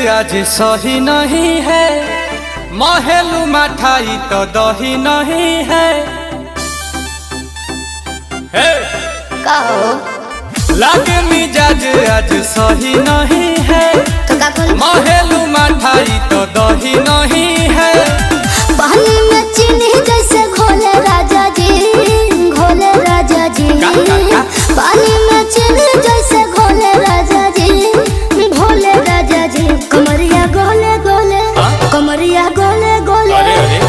आज सही नहीं है, महलू मठाई तो दही नहीं है। लागे मिजाज आज सही नहीं है, महलू मठाई तो दही नहीं है। पानी में चीनी जैसे घोले राजा जी, घोले राजा जी। पानी में चीनी जैसे घोले राजा जी, घोले राजा जी। कमरिया गोले गोले, कमरिया गोले गोले,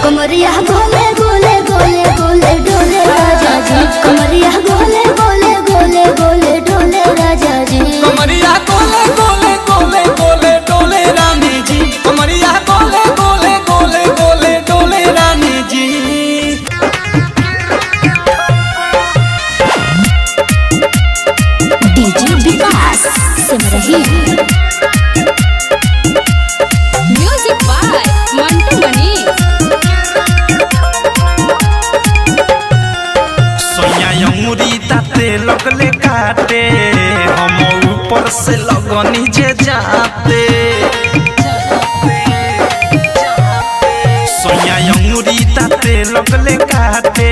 कमरिया गोले गोले गोले गोले डोले राजा जी। कमरिया गोले गोले गोले गोले डोले राजा जी। कमरिया गोले गोले गोले गोले डोले रानी जी। कमरिया गोले गोले गोले गोले डोले रानी जी। DJ Vikas Simrahi. Music by Mantu Manish. सोया अंगूरी दाते लगले काटे, हम ऊपर से लगनी जे जाते। सोया अंगूरी दाते लगले काटे,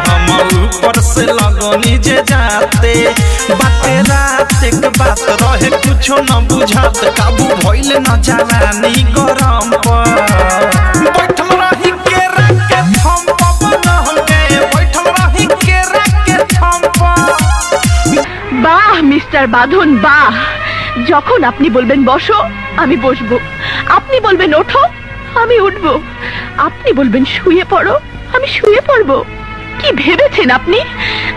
हम ऊपर से लगनी जे जाते। बाते रात एक बात रहे कुछो न बुझात, काबू भइल न जवानी गरम पर। बैठल रही के रखे थम पवन होगे, बैठल रही के रखे थम पर। বাহ মিস্টার বাঁধন বাহ। যখন আপনি বলবেন বসো আমি বসবো, আপনি বলবেন ওঠো আমি উঠবো, আপনি বলবেন শুয়ে পড়ো আমি শুয়ে পড়বো। কি ভেবেছেন আপনি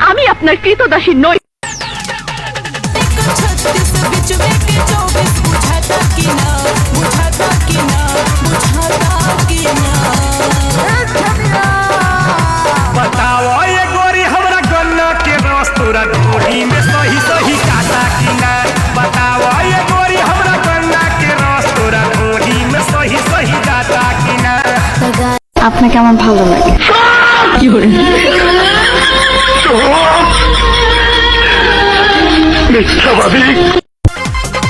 আমি আপনার কৃতদাসী নই? बताओ ये गोरी हमरा गन्ना के रस तोरा ढोरी में सही सही काटा कि ना। बताओ ये गोरी हमरा गन्ना के रस तोरा ढोरी में सही सही काटा कि ना। আপনাকে আমার ভালো লাগে। কি করে মিথ্যাবাদী।